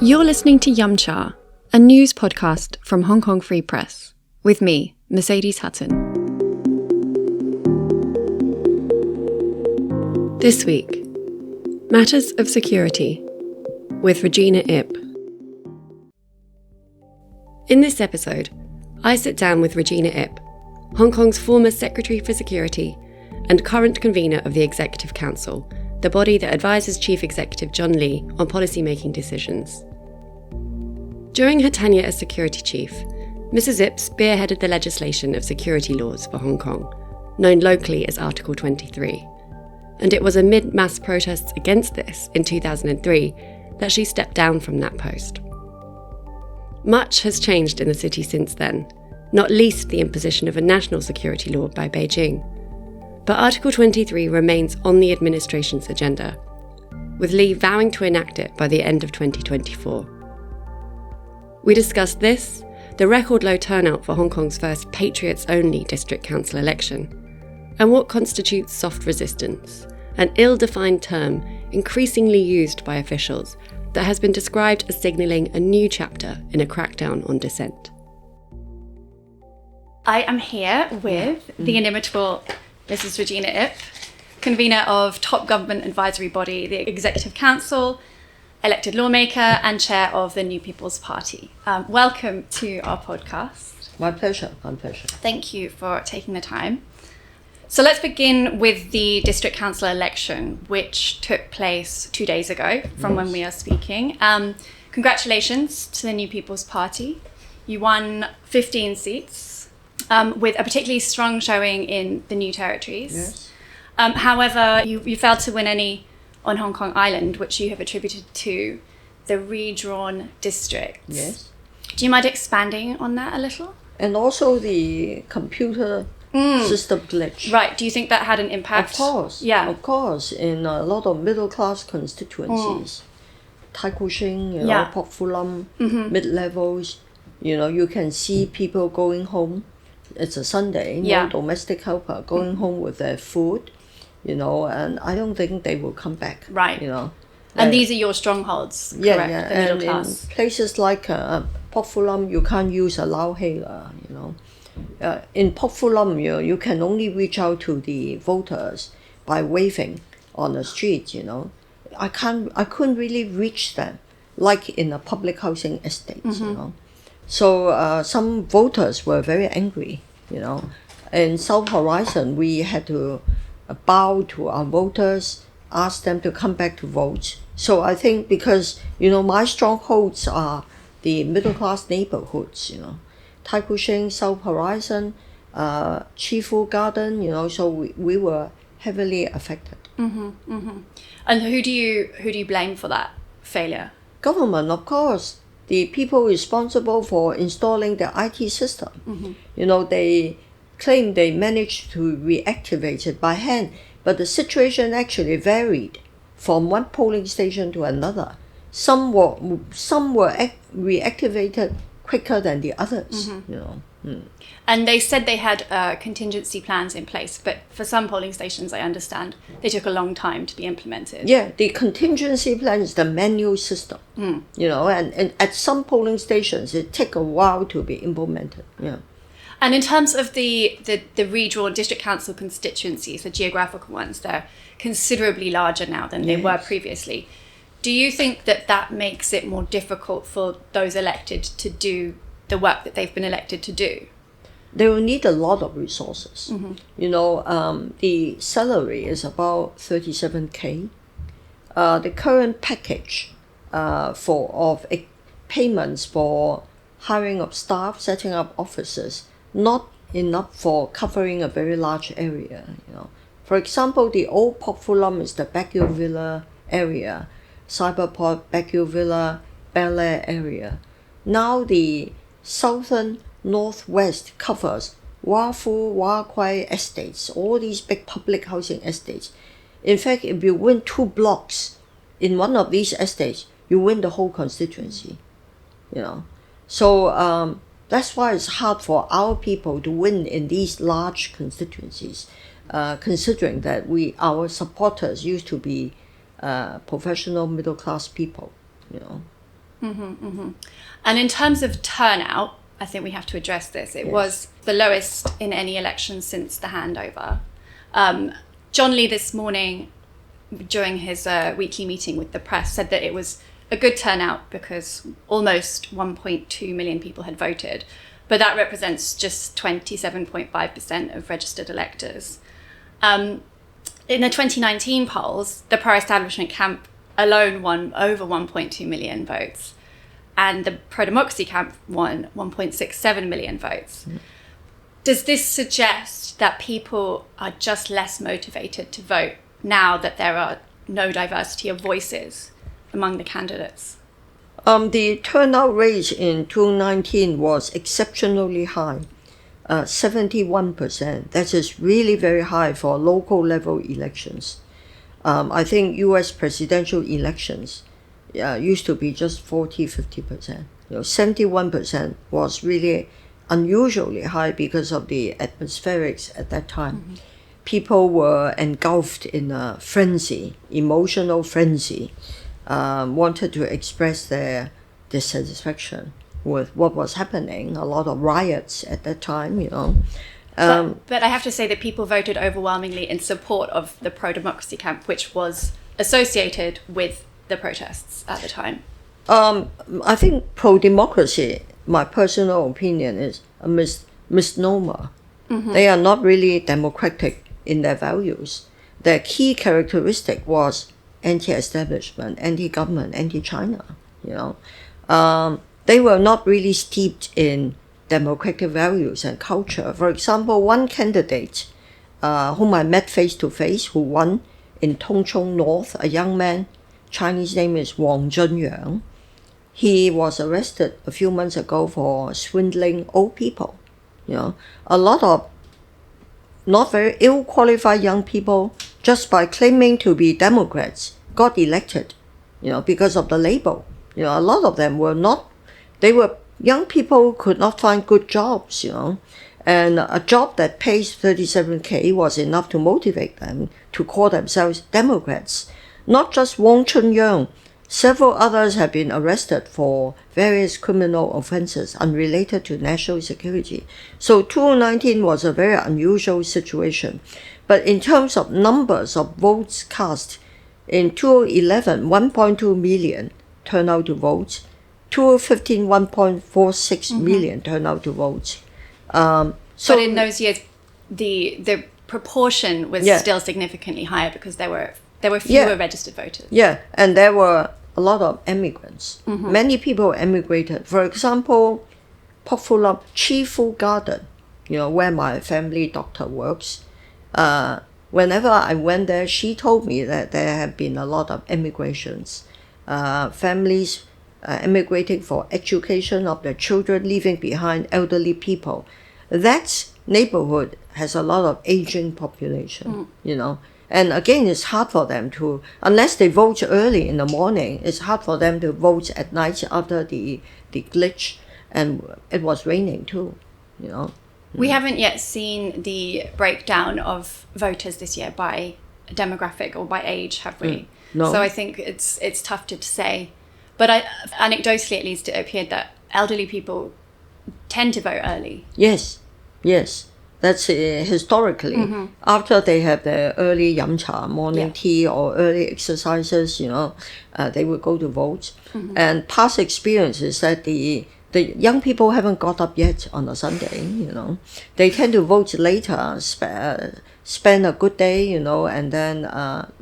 You're listening to Yum Cha, a news podcast from Hong Kong Free Press, with me, Mercedes Hutton. This week, Matters of Security, with Regina Ip. In this episode, I sit down with Regina Ip, Hong Kong's former Secretary for Security and current convener of the Executive Council, the body that advises Chief Executive John Lee on policy-making decisions. During her tenure as Security Chief, Mrs. Ip spearheaded the legislation of security laws for Hong Kong, known locally as Article 23. And it was amid mass protests against this in 2003 that she stepped down from that post. Much has changed in the city since then, not least the imposition of a national security law by Beijing. But Article 23 remains on the administration's agenda, with Lee vowing to enact it by the end of 2024. We discussed this, the record low turnout for Hong Kong's first Patriots-only district council election, and what constitutes soft resistance, an ill-defined term increasingly used by officials that has been described as signalling a new chapter in a crackdown on dissent. I am here with the inimitable Mrs. Regina Ip, convener of top government advisory body, the Executive Council, elected lawmaker and chair of the New People's Party. Welcome to our podcast. My pleasure. Thank you for taking the time. So let's begin with the district council election, which took place 2 days ago from when we are speaking. Congratulations to the New People's Party. You won 15 seats with a particularly strong showing in the new territories. Yes. However, you failed to win any on Hong Kong Island, which you have attributed to the redrawn districts. Yes. Do you mind expanding on that a little? And also the computer system glitch. Right. Do you think that had an impact? Of course. Yeah. Of course. In a lot of middle-class constituencies, Tai Kwu Shing, Pok Fu Lam, mid-levels, you can see people going home. It's a Sunday, no domestic helper going home with their food. And I don't think they will come back. Right. And these are your strongholds, correct? Yeah. The middle and class. In places like Pok Fu Lam, you can't use a lao hailer, in Pok Fu Lam, you can only reach out to the voters by waving on the street, I couldn't really reach them like in a public housing estate, So some voters were very angry, In South Horizon, we had to bow to our voters, ask them to come back to vote. So I think because, my strongholds are the middle-class neighborhoods, Tai Kwu Shing, South Horizon, Chifu Garden, so we were heavily affected. And who do you blame for that failure? Government, of course. The people responsible for installing the IT system. They claim they managed to reactivate it by hand, but the situation actually varied from one polling station to another. Some were reactivated quicker than the others. And they said they had contingency plans in place, but for some polling stations, I understand, they took a long time to be implemented. Yeah, the contingency plan is the manual system, and at some polling stations, it takes a while to be implemented. Yeah. And in terms of the redrawn district council constituencies, the geographical ones, they're considerably larger now than they were previously. Do you think that makes it more difficult for those elected to do the work that they've been elected to do? They will need a lot of resources. The salary is about 37K. The current package of payments for hiring of staff, setting up offices, not enough for covering a very large area. For example, the old Pok Fu Lam is the Baguio Villa area, Cyberport, Baguio Villa, Bel Air area. Now the southern northwest covers Wah Fu, Wah Kwai estates, all these big public housing estates. In fact, if you win 2 blocks in one of these estates, you win the whole constituency. So that's why it's hard for our people to win in these large constituencies, considering that our supporters used to be professional middle-class people, And in terms of turnout, I think we have to address this. It was the lowest in any election since the handover. John Lee this morning, during his weekly meeting with the press, said that it was a good turnout because almost 1.2 million people had voted. But that represents just 27.5% of registered electors. In the 2019 polls, the pro-establishment camp alone won over 1.2 million votes, and the pro-democracy camp won 1.67 million votes. Does this suggest that people are just less motivated to vote now that there are no diversity of voices among the candidates? The turnout rate in 2019 was exceptionally high, 71%. That is really very high for local level elections. I think US presidential elections used to be just 40-50%. 71% was really unusually high because of the atmospherics at that time. People were engulfed in a frenzy, emotional frenzy, wanted to express their dissatisfaction with what was happening. A lot of riots at that time, But I have to say that people voted overwhelmingly in support of the pro-democracy camp, which was associated with the protests at the time. I think pro-democracy, my personal opinion, is a misnomer. They are not really democratic in their values. Their key characteristic was anti-establishment, anti-government, anti-China. They were not really steeped in democratic values and culture. For example, one candidate whom I met face-to-face who won in Tongchong North, a young man, Chinese name is Wang Zhenyang. He was arrested a few months ago for swindling old people. A lot of not very ill-qualified young people, just by claiming to be Democrats, got elected, because of the label. A lot of them were not, young people could not find good jobs, and a job that pays 37K was enough to motivate them to call themselves Democrats. Not just Wang Chunyang, several others have been arrested for various criminal offenses unrelated to national security. So 2019 was a very unusual situation. But in terms of numbers of votes cast, in 2011, 1.2 million turned out to vote. 2015, 1.46 million turned out to vote. But in those years, the proportion was still significantly higher because there were fewer registered voters. Yeah, and there were a lot of immigrants. Many people emigrated. For example, Popular Chifu Garden, where my family doctor works. Whenever I went there, she told me that there have been a lot of immigrations. Families emigrating for education of their children, leaving behind elderly people. That neighborhood has a lot of aging population, And again, it's hard for them to, unless they vote early in the morning, it's hard for them to vote at night after the glitch. And it was raining too, We haven't yet seen the breakdown of voters this year by demographic or by age, have we? No. So I think it's tough to say. But anecdotally, at least, it appeared that elderly people tend to vote early. Yes. That's historically. After they have their early yamcha, morning tea, or early exercises, they would go to vote. And past experience is that the young people haven't got up yet on a Sunday, They tend to vote later, spend a good day, and then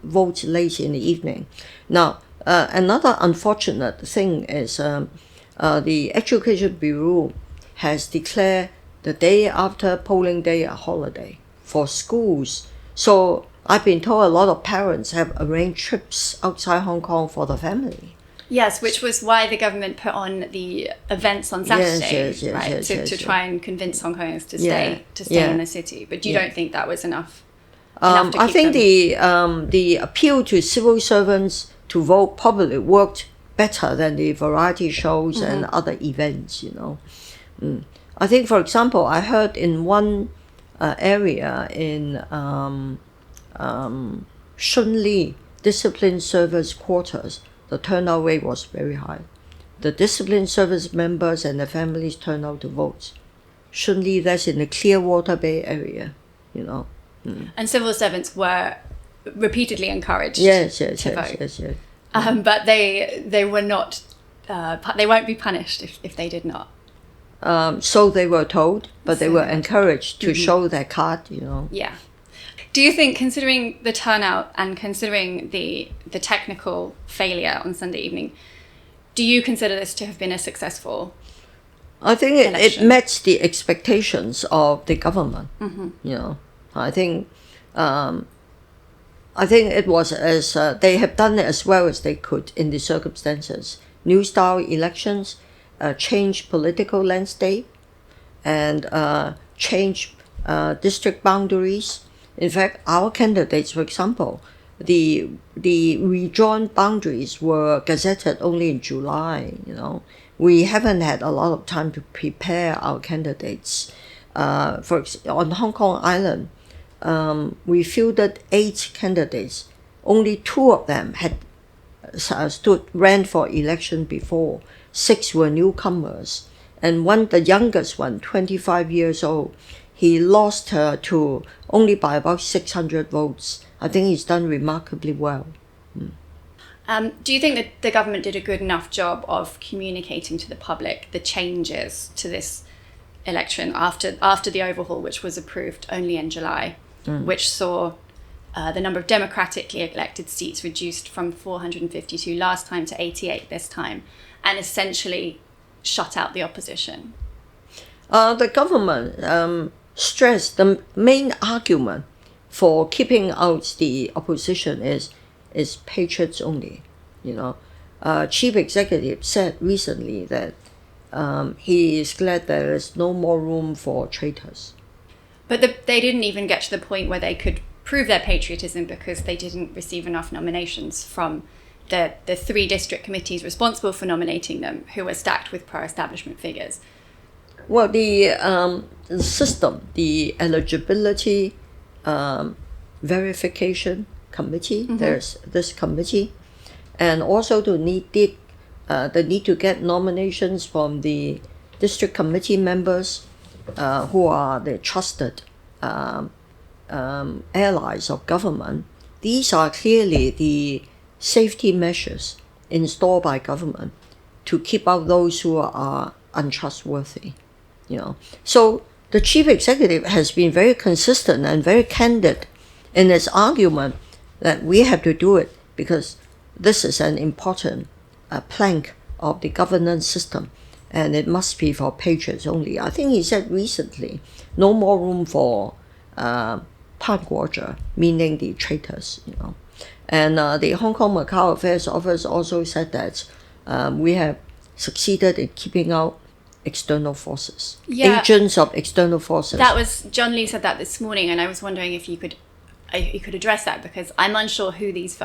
vote late in the evening. Now, another unfortunate thing is the Education Bureau has declared the day after polling day a holiday for schools. So I've been told a lot of parents have arranged trips outside Hong Kong for the family. Yes, which was why the government put on the events on Saturday, to try and convince Hong Kongers to stay in the city. But you don't think that was enough? I think the appeal to civil servants to vote probably worked better than the variety shows and other events, I think, for example, I heard in one area in Shunli Discipline Service Quarters, the turnout rate was very high. the disciplined service members and their families turn out to vote. Surely that's in the Clearwater Bay area, you know. And civil servants were repeatedly encouraged to vote. Yes. But they were not, they won't be punished if they did not. So they were told, but they were encouraged to show their card, you know. Yeah. Do you think, considering the turnout and considering the technical failure on Sunday evening, do you consider this to have been a successful I think it election? met the expectations of the government, you know. I think it was as they have done it as well as they could in the circumstances. New style elections, change political landscape, and change district boundaries. In fact, our candidates, for example, the redrawn boundaries were gazetted only in July. You know, we haven't had a lot of time to prepare our candidates. On Hong Kong Island, we fielded 8 candidates. Only 2 of them had ran for election before. 6 were newcomers, and the youngest one, 25 years old, he lost her to only by about 600 votes. I think he's done remarkably well. Do you think that the government did a good enough job of communicating to the public the changes to this election after the overhaul, which was approved only in July, which saw the number of democratically elected seats reduced from 452 last time to 88 this time, and essentially shut out the opposition? The government stressed the main argument for keeping out the opposition is patriots only. You know, Chief Executive said recently that he is glad there is no more room for traitors. But they didn't even get to the point where they could prove their patriotism because they didn't receive enough nominations from the 3 district committees responsible for nominating them, who were stacked with pro-establishment figures. Well, the system, the eligibility verification committee, there's this committee, and also the need to get nominations from the district committee members who are the trusted allies of government. These are clearly the safety measures installed by government to keep out those who are untrustworthy. You know, so the chief executive has been very consistent and very candid in its argument that we have to do it because this is an important plank of the governance system, and it must be for patriots only. I think he said recently, no more room for Panguoja, meaning the traitors. You know, and the Hong Kong Macau Affairs Office also said that we have succeeded in keeping out external forces, agents of external forces. That was John Lee said that this morning, and I was wondering if you could address that, because I'm unsure who these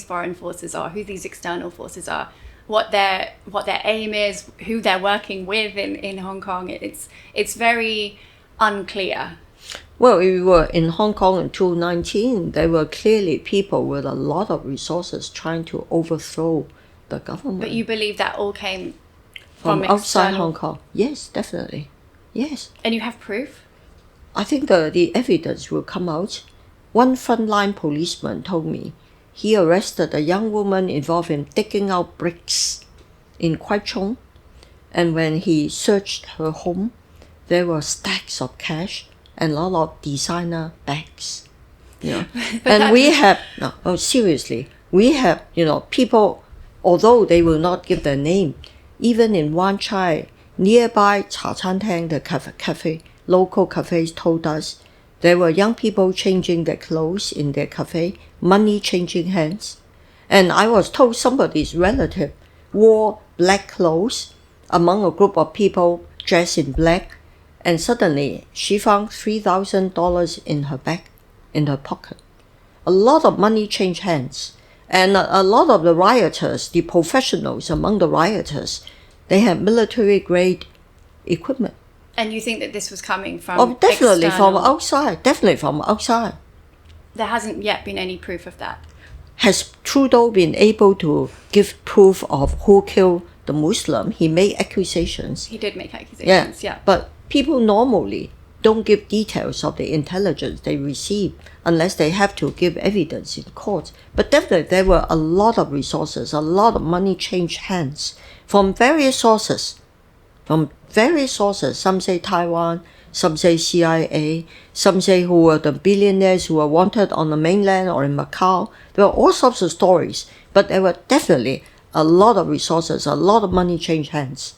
foreign forces are, who these external forces are, what their aim is, who they're working with in Hong Kong. It's very unclear. Well, we were in Hong Kong in 2019. There were clearly people with a lot of resources trying to overthrow the government. But you believe that all came from outside Hong Kong? Yes, definitely. Yes. And you have proof? I think the evidence will come out. One frontline policeman told me he arrested a young woman involved in digging out bricks in Kwai Chung, and when he searched her home, there were stacks of cash and a lot of designer bags. You know, and we have seriously, we have people, although they will not give their name, even in Wan Chai, nearby Cha Chan Tang, the cafe, local cafes told us there were young people changing their clothes in their cafe, money changing hands. And I was told somebody's relative wore black clothes among a group of people dressed in black, and suddenly she found $3,000 in her bag, in her pocket. A lot of money changed hands. And a lot of the rioters, the professionals among the rioters, they had military-grade equipment. And you think that this was coming from definitely external... from outside. Definitely from outside. There hasn't yet been any proof of that. Has Trudeau been able to give proof of who killed the Muslim, he made accusations. He did make accusations, yeah. But people normally don't give details of the intelligence they receive unless they have to give evidence in court. But definitely there were a lot of resources, a lot of money changed hands from various sources. Some say Taiwan, some say CIA, some say who were the billionaires who were wanted on the mainland or in Macau. There were all sorts of stories, but there were definitely a lot of resources, a lot of money changed hands.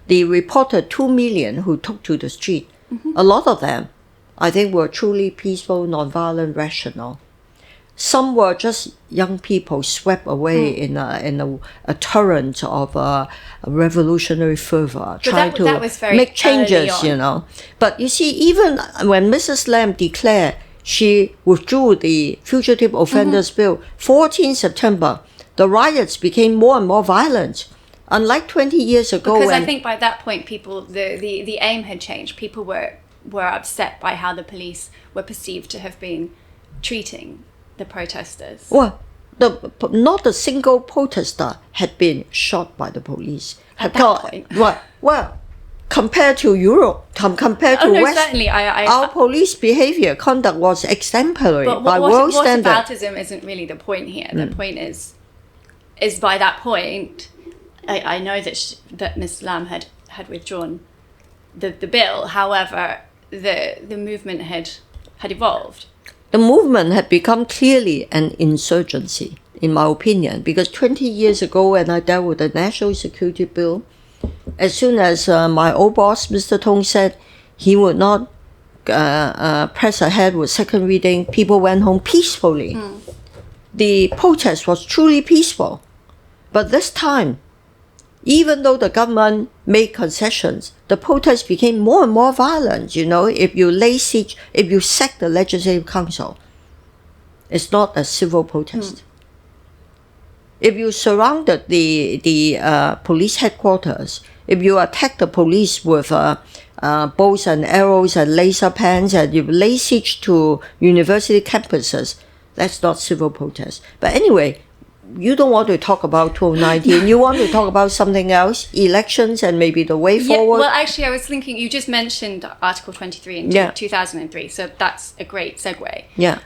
The reported 2 million who took to the street, a lot of them, I think, were truly peaceful, nonviolent, rational. Some were just young people swept away in a torrent of revolutionary fervor, trying to make changes, But you see, even when Mrs. Lam declared she withdrew the Fugitive Offenders Bill, 14 September, the riots became more and more violent. Unlike 20 years ago, because I think by that point, people the aim had changed. People were upset by how the police were perceived to have been treating the protesters. Well, not a single protester had been shot by the police. At that point. Well, compared to Europe, compared to West, certainly, our police behavior, conduct was exemplary by world standard. Whataboutism isn't really the point here. The point is by that point, I know that Ms. Lam had withdrawn the bill. However, the movement had evolved. The movement had become clearly an insurgency, in my opinion, because 20 years ago when I dealt with the National Security Bill, as soon as my old boss, Mr. Tong, said he would not press ahead with second reading, people went home peacefully. The protest was truly peaceful. But this time, even though the government made concessions, the protests became more and more violent. If you lay siege, if you sack the Legislative Council, it's not a civil protest. If you surrounded the police headquarters, if you attack the police with bows and arrows and laser pens, and you lay siege to university campuses, that's not civil protest. But anyway, you don't want to talk about 2019. You want to talk about something else, elections and maybe the way forward. Well, actually, I was thinking, you just mentioned Article 23 in 2003, so that's a great segue. Yeah.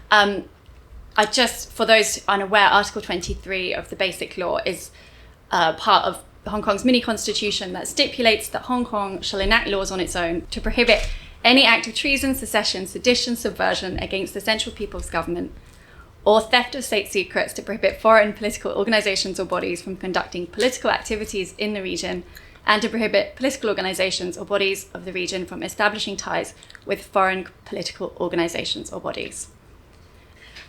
For those unaware, Article 23 of the Basic Law is part of Hong Kong's mini-constitution that stipulates that Hong Kong shall enact laws on its own to prohibit any act of treason, secession, sedition, subversion against the central people's government, or theft of state secrets, to prohibit foreign political organizations or bodies from conducting political activities in the region, and to prohibit political organizations or bodies of the region from establishing ties with foreign political organizations or bodies.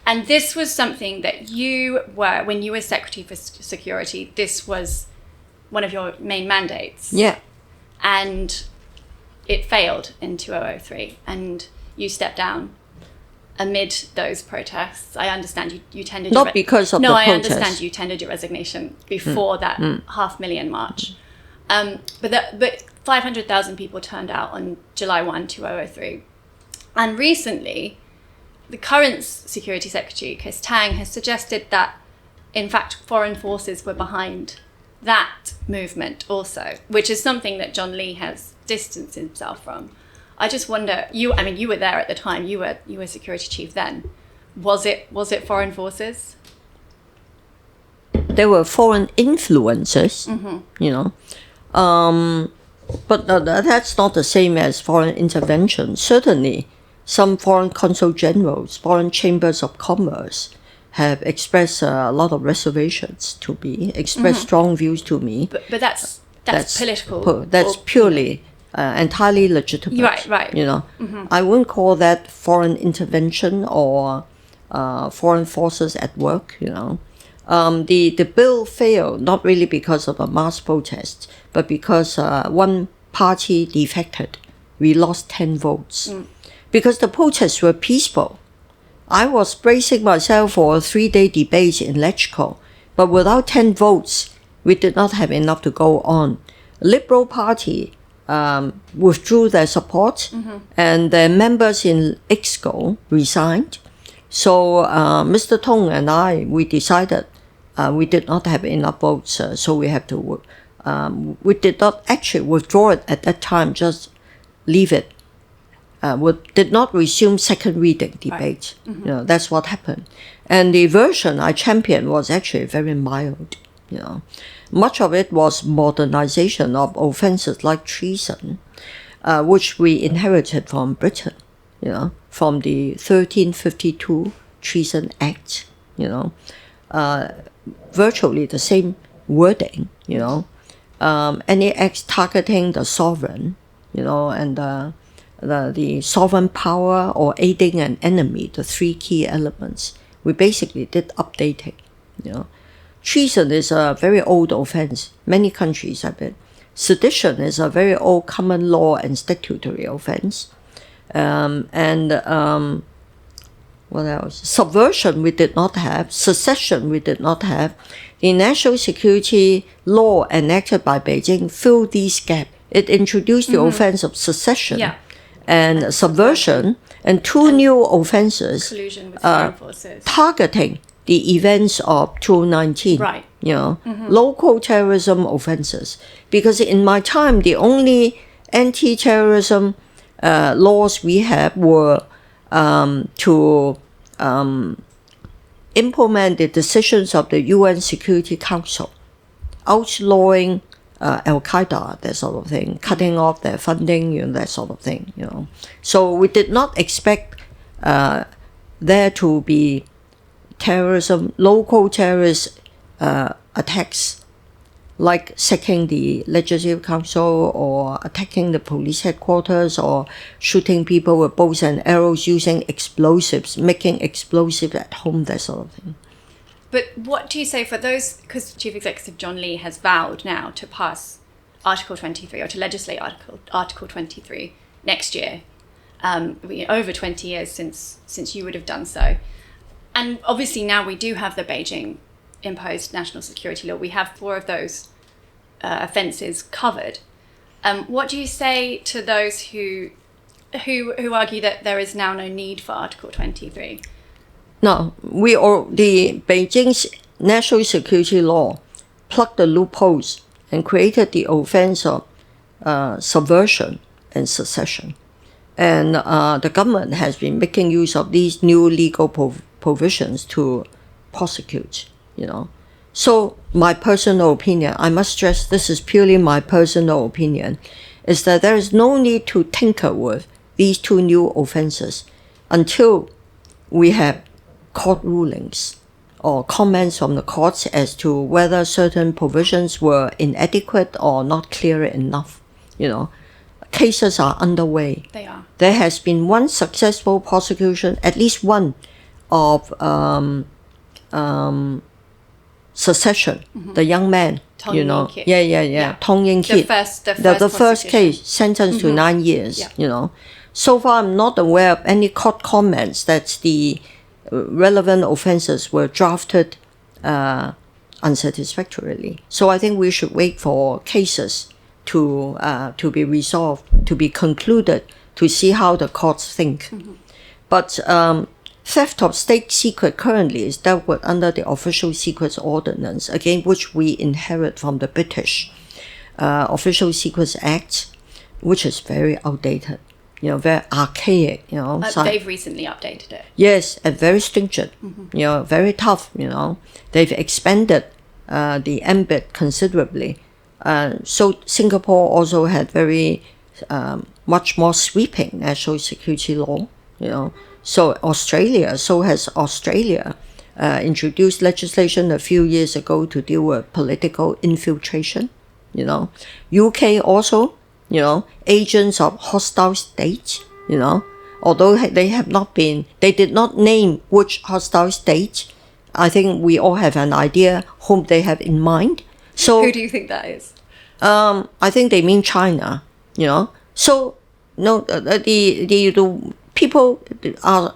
And this was something that when you were Secretary for Security, this was one of your main mandates. Yeah. And it failed in 2003, and you stepped down amid those protests. I understand you tendered not because of the protest. No, I understand you tendered your resignation before that 500,000 march. But 500,000 people turned out on July 1, 2003. And recently, the current Security Secretary, Chris Tang, has suggested that, in fact, foreign forces were behind that movement also, which is something that John Lee has distanced himself from. I just wonder, you were there at the time, you were security chief then. Was it foreign forces? There were foreign influences, but that's not the same as foreign intervention. Certainly, some foreign consul generals, foreign chambers of commerce have expressed a lot of reservations to me, expressed strong views to me. But that's political. That's purely entirely legitimate. Right. I wouldn't call that foreign intervention or foreign forces at work. The bill failed not really because of a mass protest, but because one party defected. We lost 10 votes. Because the protests were peaceful. I was bracing myself for a 3-day debate in Lechco, but without 10 votes, we did not have enough to go on. Liberal Party withdrew their support, and their members in IXCO resigned. So Mr. Tong and I, we decided we did not have enough votes, so we have to we did not actually withdraw it at that time, just leave it. We did not resume second reading debate. Right. Mm-hmm. That's what happened. And the version I championed was actually very mild. Much of it was modernization of offenses like treason, which we inherited from Britain, from the 1352 Treason Act, virtually the same wording, any acts targeting the sovereign, and the sovereign power or aiding an enemy, the three key elements. We basically did updating, Treason is a very old offense. Many countries have it. Sedition is a very old common law and statutory offense. What else? Subversion we did not have. Secession we did not have. The national security law enacted by Beijing filled these gaps. It introduced the offense of secession and subversion and two new offenses. Collusion with foreign forces. Targeting the events of 2019. Right. Local terrorism offenses. Because in my time, the only anti-terrorism laws we had were to implement the decisions of the UN Security Council, outlawing Al-Qaeda, that sort of thing, cutting off their funding, that sort of thing, So we did not expect there to be terrorism, local terrorist attacks, like sacking the Legislative Council or attacking the police headquarters or shooting people with bows and arrows using explosives, making explosives at home, that sort of thing. But what do you say for those, because Chief Executive John Lee has vowed now to pass Article 23 or to legislate Article 23 next year, over 20 years since you would have done so. And obviously now we do have the Beijing imposed national security law. We have 4 of those offences covered. What do you say to those who argue that there is now no need for Article 23? No, the Beijing's national security law plugged the loopholes and created the offense of subversion and secession. And the government has been making use of these new legal provisions to prosecute, So my personal opinion, I must stress this is purely my personal opinion, is that there is no need to tinker with these 2 new offenses until we have court rulings or comments from the courts as to whether certain provisions were inadequate or not clear enough. Cases are underway. They are. There has been one successful prosecution, at least one, of secession. The young man, Tong Yin Kit. Yeah. Tong Yin Kit. The first case, sentenced to 9 years. So far, I'm not aware of any court comments that the relevant offenses were drafted unsatisfactorily. So I think we should wait for cases to be resolved, to be concluded, to see how the courts think. But theft of state secret currently is dealt with under the Official Secrets Ordinance, again, which we inherit from the British Official Secrets Act, which is very outdated, very archaic, They've recently updated it. Yes, and very stringent, very tough, They've expanded the ambit considerably. So Singapore also had very much more sweeping national security law, So has Australia introduced legislation a few years ago to deal with political infiltration, UK also, agents of hostile states, although they did not name which hostile state. I think we all have an idea whom they have in mind. So who do you think that is? I think they mean China, So the people are,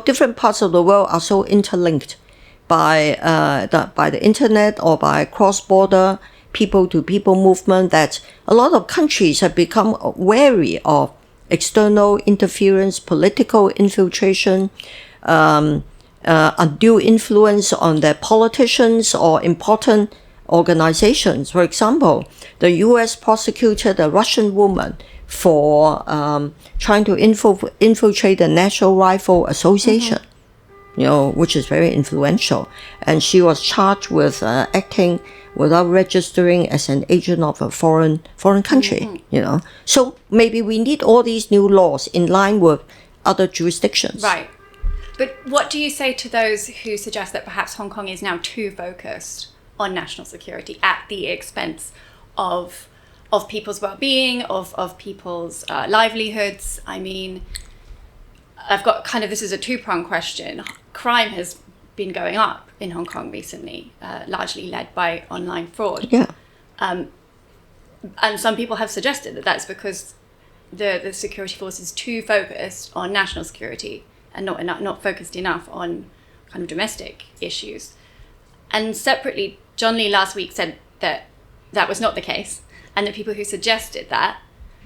different parts of the world are so interlinked by the internet or by cross-border people-to-people movement that a lot of countries have become wary of external interference, political infiltration, undue influence on their politicians or important organizations. For example, the U.S. prosecuted a Russian woman for trying to infiltrate the National Rifle Association, which is very influential. And she was charged with acting without registering as an agent of a foreign country, So maybe we need all these new laws in line with other jurisdictions. Right. But what do you say to those who suggest that perhaps Hong Kong is now too focused on national security at the expense of people's well-being, of people's livelihoods? I mean, I've got this is a two-pronged question. Crime has been going up in Hong Kong recently, largely led by online fraud. Yeah. And some people have suggested that that's because the security force is too focused on national security and not focused enough on kind of domestic issues. And separately, John Lee last week said that that was not the case, and the people who suggested that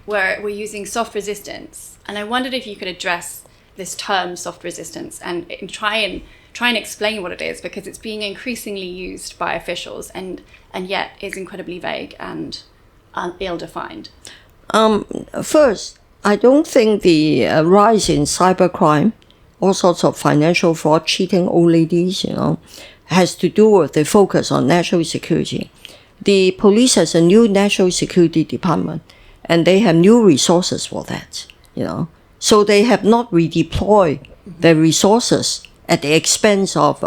were using soft resistance. And I wondered if you could address this term soft resistance and try and explain what it is, because it's being increasingly used by officials and yet is incredibly vague and ill-defined. First, I don't think the rise in cybercrime, all sorts of financial fraud, cheating old ladies, has to do with the focus on national security. The police has a new national security department, and they have new resources for that, So they have not redeployed their resources at the expense of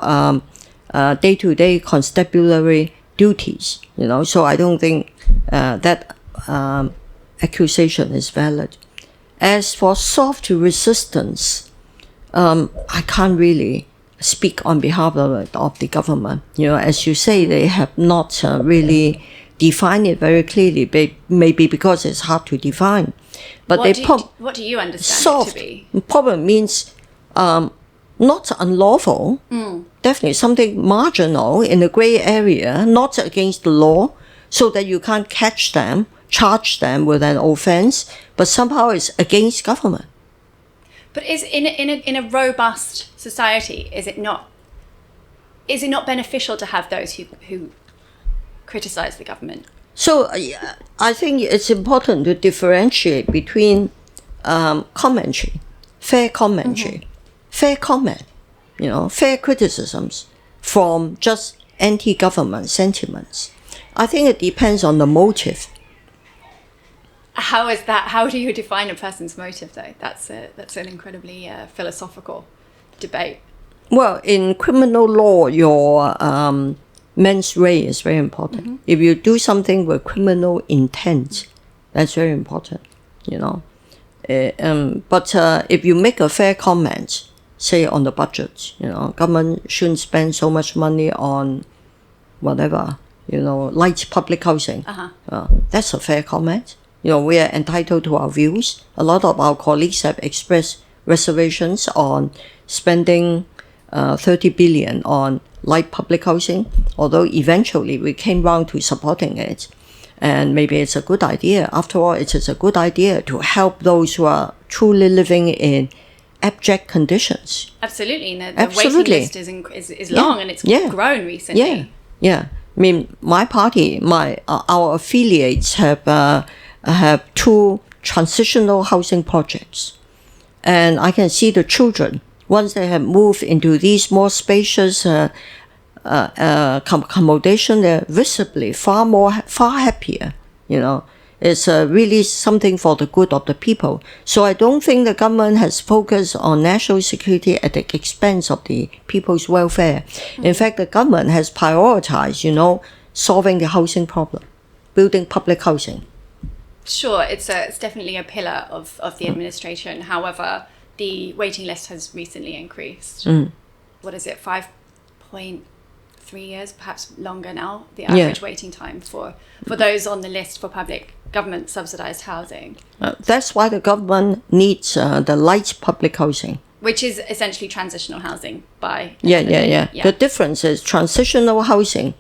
day-to-day constabulary duties, So I don't think that accusation is valid. As for soft resistance, I can't really speak on behalf of the government. As you say, they have not really defined it very clearly, maybe because it's hard to define. But what do you understand soft it to be? Probably means not unlawful, definitely something marginal in the gray area, not against the law, so that you can't catch them, charge them with an offense, but somehow it's against government. But is in a robust society, is it not beneficial to have those who criticize the government? So I think it's important to differentiate between commentary, fair commentary, fair comment, fair criticisms from just anti-government sentiments. I think it depends on the motive. How is that? How do you define a person's motive, though? That's an incredibly philosophical debate. Well, in criminal law, your mens rea is very important. If you do something with criminal intent, that's very important, But if you make a fair comment, say on the budget, government shouldn't spend so much money on whatever, light public housing. That's a fair comment. We are entitled to our views. A lot of our colleagues have expressed reservations on spending 30 billion on light public housing, although eventually we came round to supporting it. And maybe it's a good idea. After all, it is a good idea to help those who are truly living in abject conditions. Absolutely. And the waiting list is long, and it's grown recently. Yeah. I mean, my party, our affiliates have 2 transitional housing projects. And I can see the children, once they have moved into these more spacious accommodation, they're visibly far happier, It's really something for the good of the people. So I don't think the government has focused on national security at the expense of the people's welfare. In fact, the government has prioritized, solving the housing problem, building public housing. Sure, it's definitely a pillar of the administration. However, the waiting list has recently increased. What is it, 5.3 years, perhaps longer now, the average waiting time for those on the list for public government subsidized housing. That's why the government needs the light public housing. Which is essentially transitional housing by... Yeah. The difference is transitional housing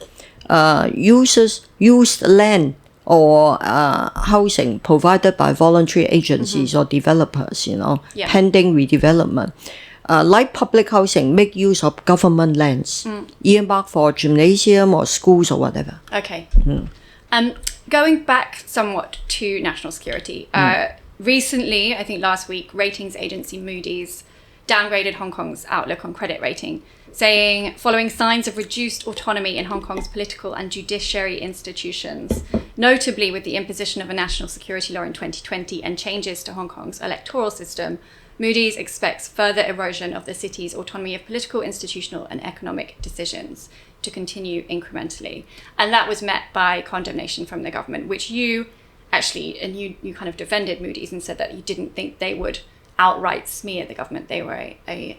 uses used land or housing provided by voluntary agencies or developers, pending redevelopment. like public housing, make use of government lands, earmarked for gymnasium or schools or whatever. Okay. Going back somewhat to national security, recently, I think last week, ratings agency Moody's downgraded Hong Kong's outlook on credit rating, saying, following signs of reduced autonomy in Hong Kong's political and judiciary institutions, notably with the imposition of a national security law in 2020 and changes to Hong Kong's electoral system, Moody's expects further erosion of the city's autonomy of political, institutional and economic decisions to continue incrementally. And that was met by condemnation from the government, which you actually, and you kind of defended Moody's and said that you didn't think they would outright smear the government. They were a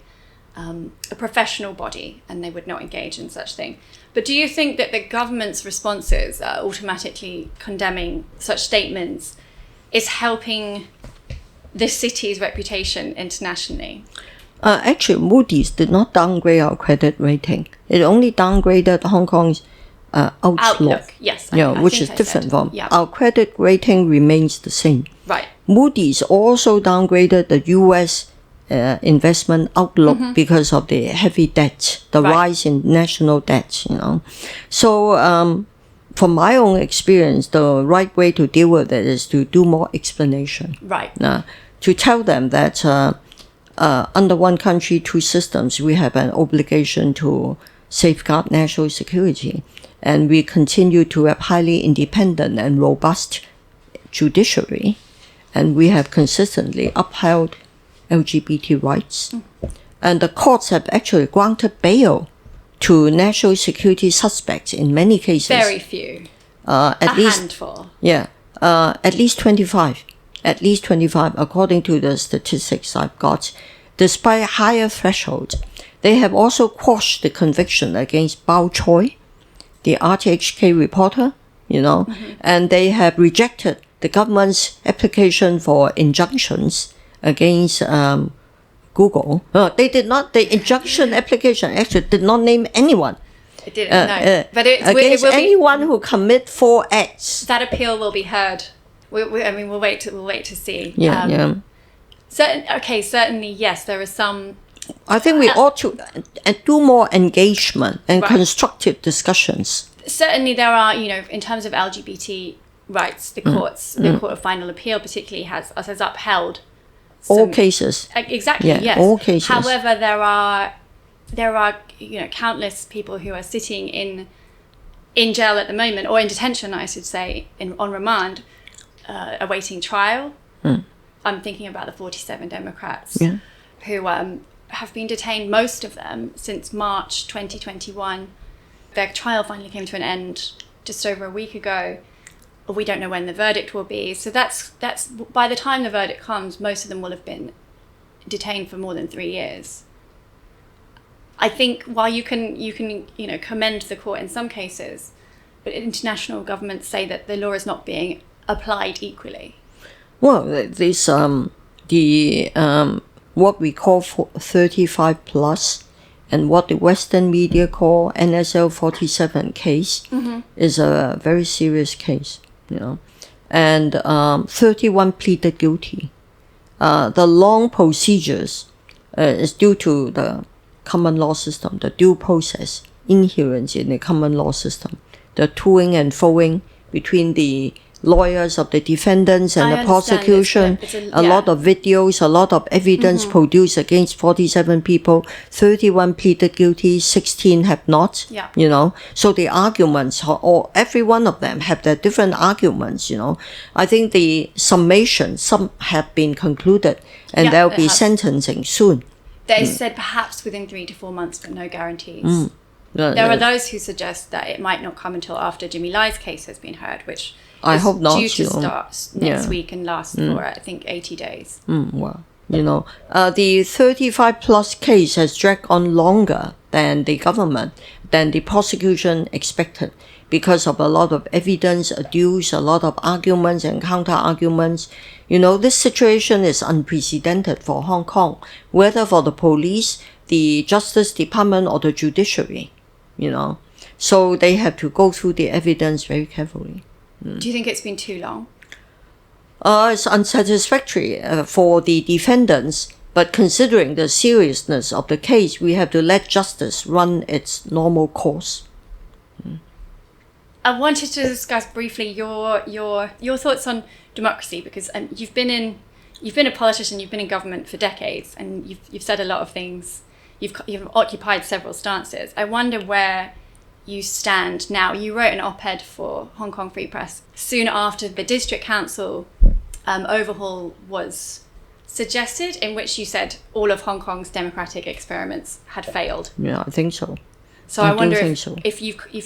professional body and they would not engage in such thing. But do you think that the government's responses, automatically condemning such statements, is helping the city's reputation internationally? Actually, Moody's did not downgrade our credit rating. It only downgraded Hong Kong's outlook. Yes, which is different from our credit rating remains the same. Right. Moody's also downgraded the U.S. Investment outlook because of the heavy debt, the rise in national debt. So from my own experience, the right way to deal with it is to do more explanation. Right. To tell them that under one country, two systems, we have an obligation to safeguard national security. And we continue to have highly independent and robust judiciary. And we have consistently upheld LGBT rights. And the courts have actually granted bail to national security suspects in many cases. Very few. Handful. Yeah. At least 25. At least 25, according to the statistics I've got. Despite higher thresholds, they have also quashed the conviction against Bao Choi, the RTHK reporter, and they have rejected the government's application for injunctions against Google. They did not. The injunction application actually did not name anyone. It didn't. No, but against anyone who commit 4 acts. That appeal will be heard. We'll wait to see. Yeah. Certainly, yes. There are some. I think we ought to do more engagement and constructive discussions. Certainly, there are. In terms of LGBT rights, the courts, the Court of Final Appeal, particularly has upheld all cases. Exactly. Yeah, yes. all cases. However, there are countless people who are sitting in jail at the moment, or in detention, I should say, on remand, awaiting trial. I'm thinking about the 47 Democrats who have been detained, most of them, since March 2021. Their trial finally came to an end just over a week ago. We don't know when the verdict will be. So that's by the time the verdict comes, most of them will have been detained for more than 3 years. I think while you can commend the court in some cases, but international governments say that the law is not being applied equally. Well, this what we call 35 plus and what the Western media call NSL 47 case is a very serious case, and 31 pleaded guilty. The long procedures is due to the common law system, the due process inherent in the common law system, the toing and froing between the lawyers of the defendants and the prosecution, a lot of videos, a lot of evidence produced against 47 people, 31 pleaded guilty, 16 have not, so the arguments, or every one of them have their different arguments, I think the summation, some have been concluded and there will be sentencing soon. They said perhaps within 3 to 4 months, but no guarantees. There are those who suggest that it might not come until after Jimmy Lai's case has been heard, which I hope not. Due to start next week and last for, I think, 80 days. Well, the 35 plus case has dragged on longer than the prosecution expected because of a lot of evidence adduced, a lot of arguments and counter-arguments. This situation is unprecedented for Hong Kong, whether for the police, the Justice Department or the judiciary, So they have to go through the evidence very carefully. Do you think it's been too long? It's unsatisfactory for the defendants, But considering the seriousness of the case, we have to let justice run its normal course. I wanted to discuss briefly your thoughts on democracy, because you've been a politician, you've been in government for decades, and you've said a lot of things. You've occupied several stances. I wonder where you stand now. You wrote an op-ed for Hong Kong Free Press soon after the district council overhaul was suggested, in which you said all of Hong Kong's democratic experiments had failed. Yeah, I think so. So I wonder if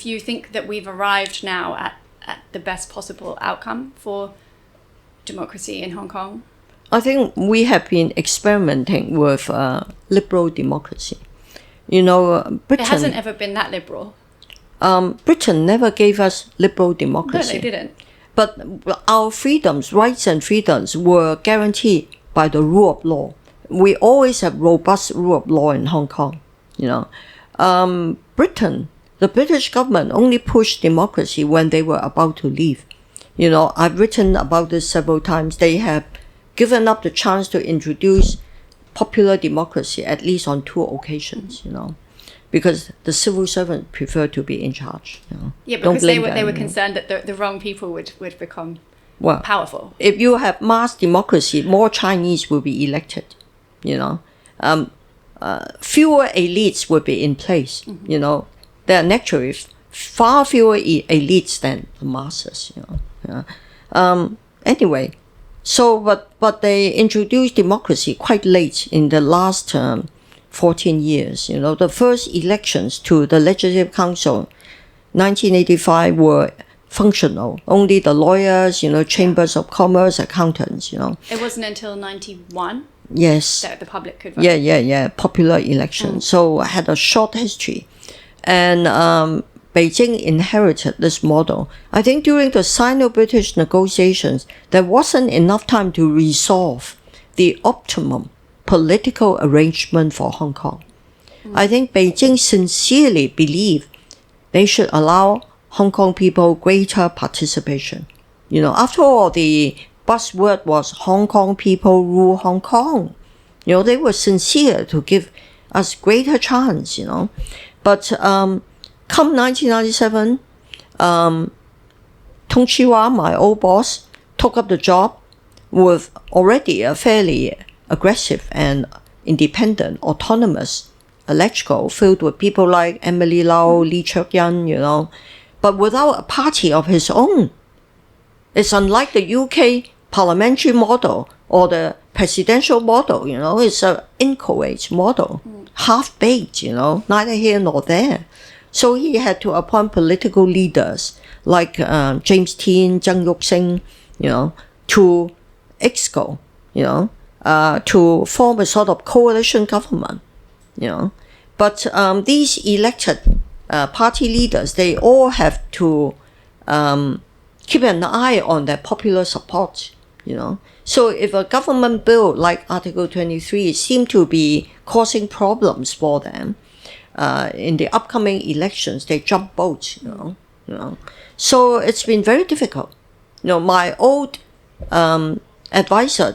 you think that we've arrived now at the best possible outcome for democracy in Hong Kong. I think we have been experimenting with liberal democracy. Britain... It hasn't ever been that liberal. Britain never gave us liberal democracy. No, they didn't. But our rights and freedoms were guaranteed by the rule of law. We always have robust rule of law in Hong Kong. Britain, the British government only pushed democracy when they were about to leave. I've written about this several times. They have given up the chance to introduce popular democracy at least on 2 occasions, because the civil servants prefer to be in charge. Yeah, because they were concerned that the wrong people would become powerful. If you have mass democracy, more Chinese will be elected. Fewer elites will be in place. There are naturally far fewer elites than the masses. Anyway, so but they introduced democracy quite late in the last 14 years. The first elections to the Legislative Council, 1985, were functional. Only the lawyers, chambers of commerce, accountants. It wasn't until 91. Yes. That the public could vote. Yeah. Popular election. So I had a short history. And Beijing inherited this model. I think during the Sino-British negotiations, there wasn't enough time to resolve the optimum political arrangement for Hong Kong. I think Beijing sincerely believed they should allow Hong Kong people greater participation. After all, the buzzword was Hong Kong people rule Hong Kong. They were sincere to give us greater chance, But come 1997, Tung Chee Hwa, my old boss, took up the job with already a fairly aggressive and independent, autonomous electrical filled with people like Emily Lau, Lee Cheuk-yan, but without a party of his own. It's unlike the UK parliamentary model or the presidential model, it's an inchoate model, half-baked, neither here nor there. So he had to appoint political leaders like James Tien, Zheng Yuxing, to EXCO, to form a sort of coalition government, But these elected party leaders, they all have to keep an eye on their popular support, So if a government bill like Article 23 seemed to be causing problems for them, in the upcoming elections, they jump boats, So it's been very difficult. My old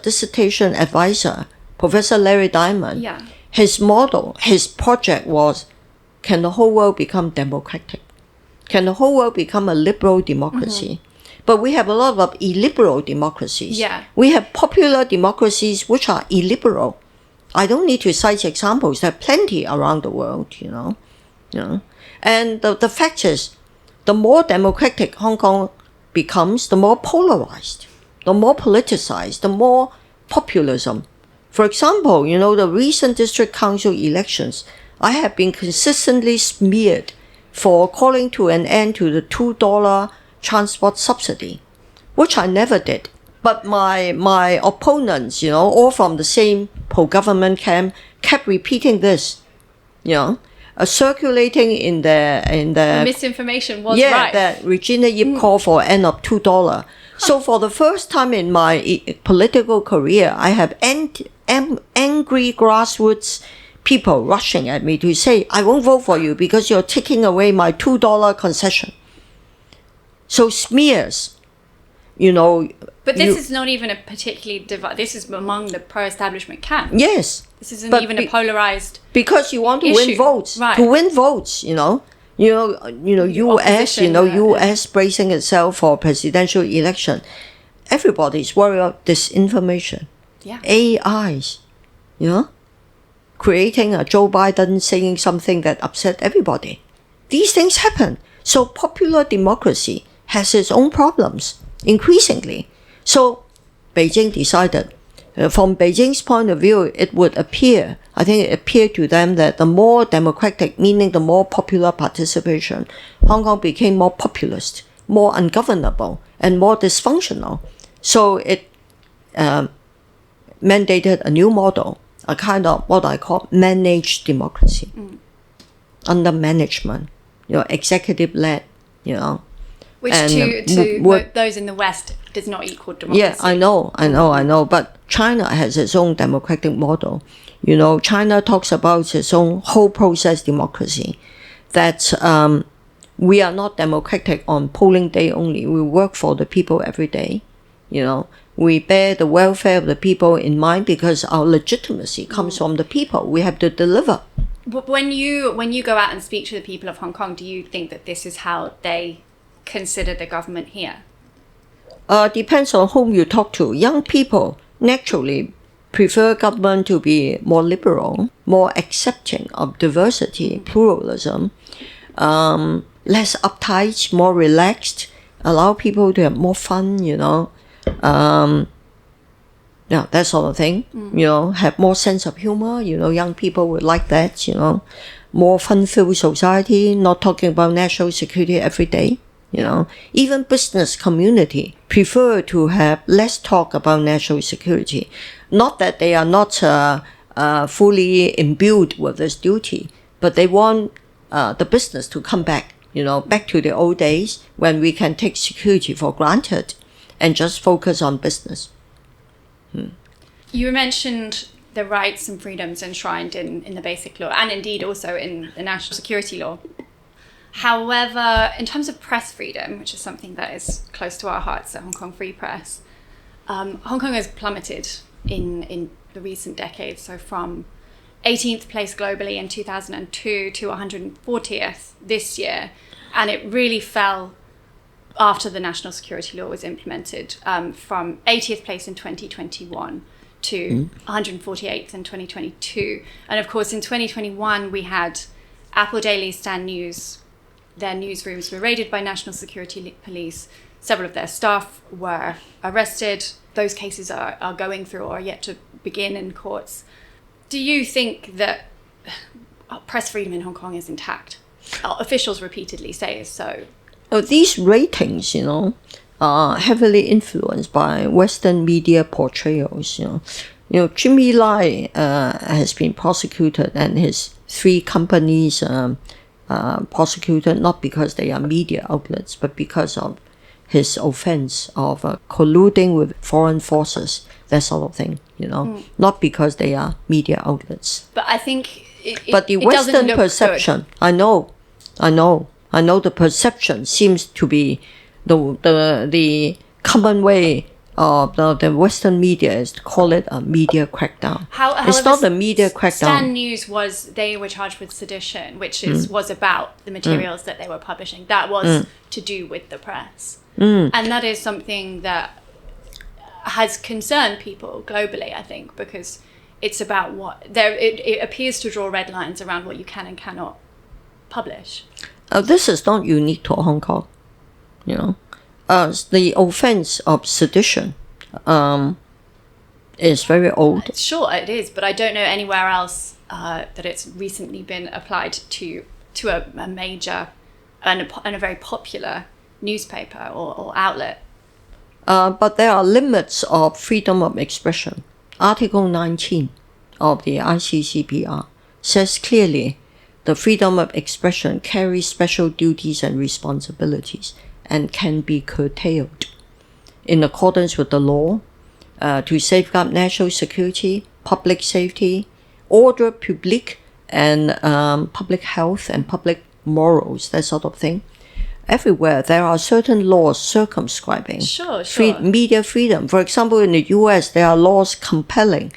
dissertation advisor, Professor Larry Diamond, his model, his project was, can the whole world become democratic? Can the whole world become a liberal democracy? But we have a lot of illiberal democracies. Yeah. We have popular democracies which are illiberal. I don't need to cite examples. There are plenty around the world, And the fact is, the more democratic Hong Kong becomes, the more polarized, the more politicized, the more populism. For example, the recent district council elections, I have been consistently smeared for calling to an end to the $2 transport subsidy, which I never did. But my opponents, all from the same pro-government camp, kept repeating this, circulating in the misinformation was right. right. That Regina Yip called for end of $2. So for the first time in my political career, I have angry grassroots people rushing at me to say, I won't vote for you because you're taking away my $2 concession. So smears. But this is not even a particularly this is among the pro-establishment camp. Yes. This isn't even a polarized because you want to win votes. Right. To win votes, US, US bracing itself for presidential election. Everybody's worried about disinformation. Yeah. AIs, creating a Joe Biden saying something that upset everybody. These things happen. So popular democracy has its own problems, increasingly. So Beijing decided, from Beijing's point of view, it appeared to them that the more democratic, meaning the more popular participation, Hong Kong became more populist, more ungovernable, and more dysfunctional. So it mandated a new model, a kind of what I call managed democracy, under management, executive-led, Which to those in the West does not equal democracy. Yeah, I know. But China has its own democratic model. China talks about its own whole process democracy, that we are not democratic on polling day only. We work for the people every day. We bear the welfare of the people in mind because our legitimacy comes from the people. We have to deliver. But when you go out and speak to the people of Hong Kong, do you think that this is how they consider the government here? Depends on whom you talk to. Young people naturally prefer government to be more liberal, more accepting of diversity, pluralism, less uptight, more relaxed, allow people to have more fun, that sort of thing. Have more sense of humor. Young people would like that. More fun-filled society. Not talking about national security every day. Even business community prefer to have less talk about national security. Not that they are not fully imbued with this duty, but they want the business to come back. Back to the old days when we can take security for granted and just focus on business. You mentioned the rights and freedoms enshrined in the Basic Law and indeed also in the National Security Law. However, in terms of press freedom, which is something that is close to our hearts at Hong Kong Free Press, Hong Kong has plummeted in the recent decades. So from 18th place globally in 2002 to 140th this year. And it really fell after the National Security Law was implemented, from 80th place in 2021 to 148th in 2022. And of course, in 2021, we had Apple Daily, Stan News. Their newsrooms were raided by National Security Police. Several of their staff were arrested. Those cases are going through or are yet to begin in courts. Do you think that press freedom in Hong Kong is intact? Officials repeatedly say so. These ratings, are heavily influenced by Western media portrayals. Jimmy Lai has been prosecuted, and his 3 companies prosecuted not because they are media outlets, but because of his offense of colluding with foreign forces, that sort of thing. Not because they are media outlets. But I think but the Western perception, good. I know the perception seems to be the common way of the Western media is to call it a media crackdown. It's not a media crackdown. Stan News they were charged with sedition, which was about the materials that they were publishing. That was to do with the press. And that is something that has concerned people globally, I think, because it's about it appears to draw red lines around what you can and cannot publish. This is not unique to Hong Kong. The offense of sedition is very old. Sure, it is, but I don't know anywhere else that it's recently been applied to a major and a very popular newspaper or outlet. But there are limits of freedom of expression. Article 19 of the ICCPR says clearly the freedom of expression carries special duties and responsibilities and can be curtailed in accordance with the law to safeguard national security, public safety, order public, and public health and public morals, that sort of thing. everywhere there are certain laws circumscribing media freedom. For example, in the US, there are laws compelling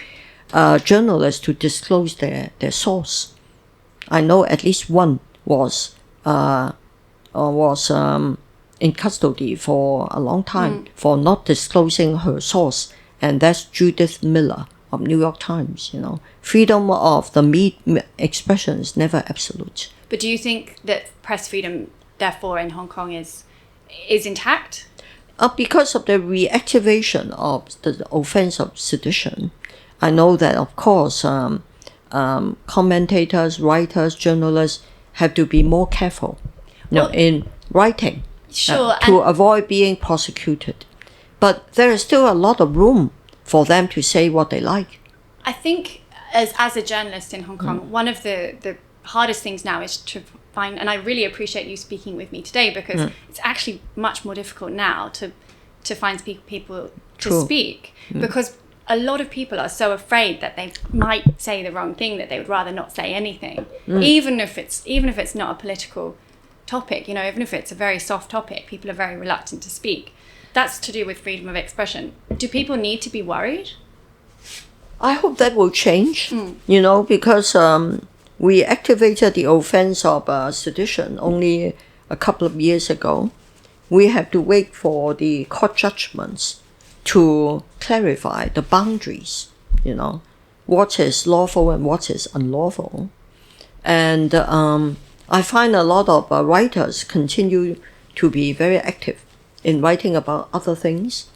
journalists to disclose their source. I know at least one was in custody for a long time for not disclosing her source, and that's Judith Miller of New York Times. Freedom of the expression is never absolute. But do you think that press freedom, therefore, in Hong Kong is intact? Because of the reactivation of the offense of sedition, I know that, of course, commentators, writers, journalists have to be more careful in writing to avoid being prosecuted. But there is still a lot of room for them to say what they like. I think as a journalist in Hong Kong, one of the hardest things now is to find, and I really appreciate you speaking with me today, because it's actually much more difficult now to find people to speak, because a lot of people are so afraid that they might say the wrong thing that they would rather not say anything, even if it's not a political topic, even if it's a very soft topic, people are very reluctant to speak. That's to do with freedom of expression. Do people need to be worried? I hope that will change, because we activated the offense of sedition only a couple of years ago. We have to wait for the court judgments to clarify the boundaries, what is lawful and what is unlawful. And I find a lot of writers continue to be very active in writing about other things.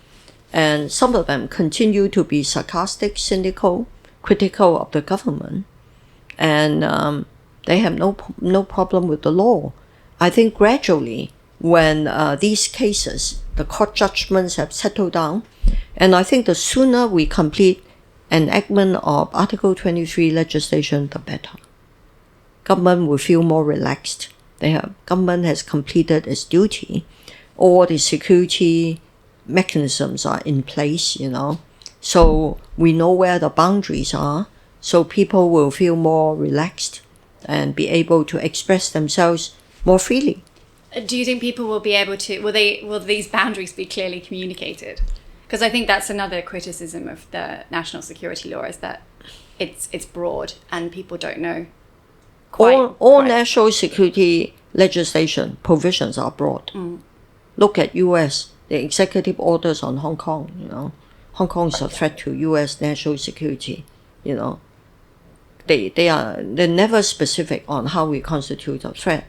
And some of them continue to be sarcastic, cynical, critical of the government. And they have no problem with the law. I think gradually, when these cases, the court judgments have settled down, and I think the sooner we complete enactment of Article 23 legislation, the better. Government will feel more relaxed. Government has completed its duty. All the security mechanisms are in place, so we know where the boundaries are, so people will feel more relaxed and be able to express themselves more freely. Do you think people will be able to, will these boundaries be clearly communicated? Because I think that's another criticism of the national security law, is that it's broad and people don't know all national security legislation provisions are broad. Look at US, the executive orders on Hong Kong, Hong Kong is a threat to US national security, They're never specific on how we constitute a threat.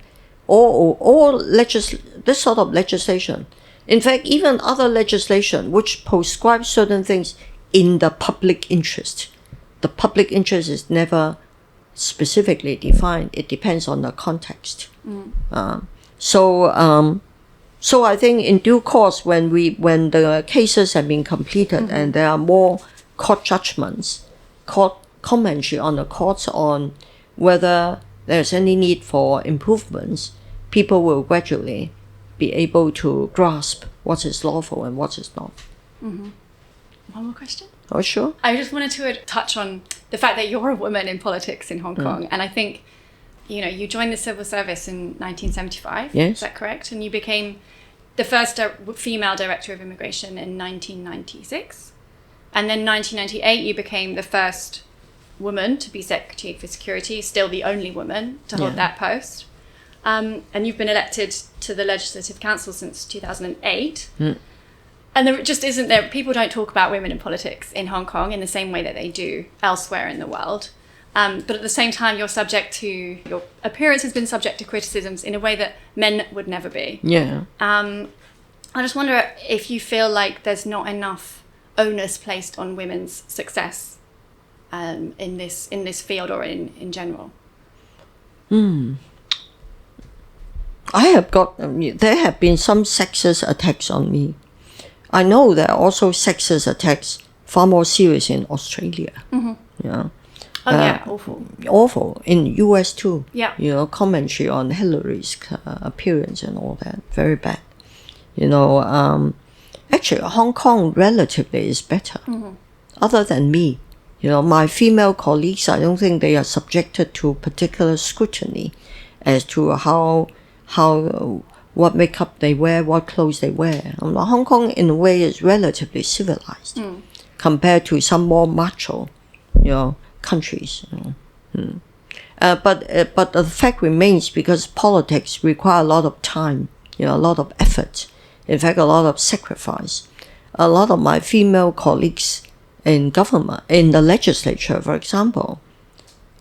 This sort of legislation, in fact, even other legislation which prescribes certain things in the public interest. The public interest is never specifically defined. It depends on the context. So I think in due course, when the cases have been completed and there are more court judgments, court commentary on the courts on whether there's any need for improvements, people will gradually be able to grasp what is lawful and what is not. One more question? Oh, sure. I just wanted to touch on the fact that you're a woman in politics in Hong Kong, and I think, you joined the civil service in 1975. Yes. Is that correct? And you became the first female director of immigration in 1996. And then 1998, you became the first woman to be Secretary for Security, still the only woman to hold that post. And you've been elected to the Legislative Council since 2008. And there just isn't there, people don't talk about women in politics in Hong Kong in the same way that they do elsewhere in the world. But at the same time, your appearance has been subject to criticisms in a way that men would never be. Yeah. I just wonder if you feel like there's not enough onus placed on women's success in this field or in general. There have been some sexist attacks on me. I know there are also sexist attacks far more serious in Australia. Awful. Awful. In US too. Yeah. Commentary on Hillary's appearance and all that. Very bad. Actually, Hong Kong relatively is better. Other than me. My female colleagues, I don't think they are subjected to particular scrutiny as to what makeup they wear, what clothes they wear. Hong Kong, in a way, is relatively civilized compared to some more macho, countries. But the fact remains, because politics require a lot of time, a lot of effort, in fact, a lot of sacrifice. A lot of my female colleagues in government, in the legislature, for example,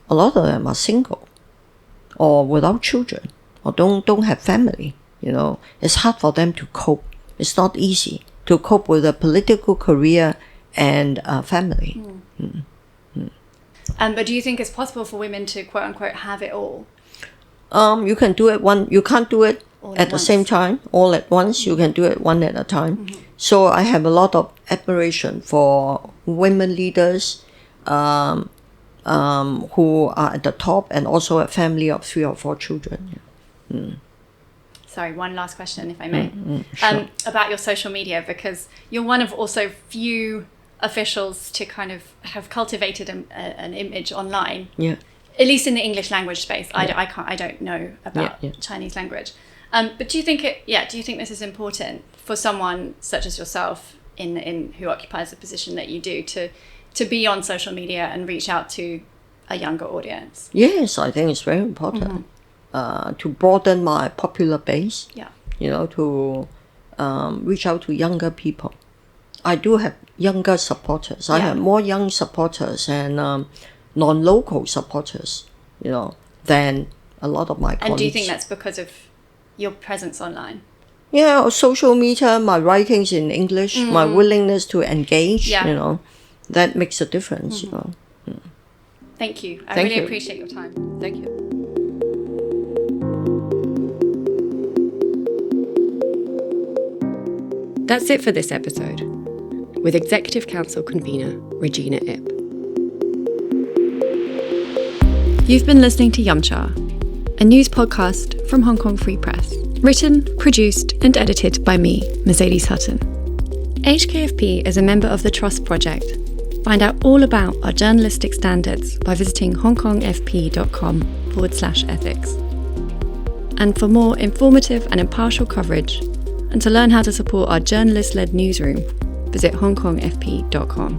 a lot of them are single or without children or don't have family. It's hard for them to cope. It's not easy to cope with a political career and family. But do you think it's possible for women to quote unquote have it all? You can do it you can't do it All at the same time, all at once. You can do it one at a time. So I have a lot of admiration for women leaders who are at the top, and also a family of 3 or 4 children. Sorry, one last question, if I may. Sure. About your social media, because you're one of also few officials to kind of have cultivated an image online. Yeah. At least in the English language space. I don't know about Chinese language. But do you think this is important for someone such as yourself in who occupies the position that you do to be on social media and reach out to a younger audience? Yes, I think it's very important to broaden my popular base. Yeah. To reach out to younger people. I do have younger supporters. I have more young supporters and non-local supporters, than a lot of my colleagues. And do you think that's because of your presence online? Yeah, social media, my writings in English, my willingness to engage, that makes a difference, Thank you. I Thank really you. appreciate your time. Thank you. That's it for this episode, with Executive Council convener Regina Ip. You've been listening to Yumcha, a news podcast from Hong Kong Free Press. Written, produced and edited by me, Mercedes Hutton. HKFP is a member of the Trust Project. Find out all about our journalistic standards by visiting hongkongfp.com/ethics. And for more informative and impartial coverage, and to learn how to support our journalist-led newsroom, visit hongkongfp.com.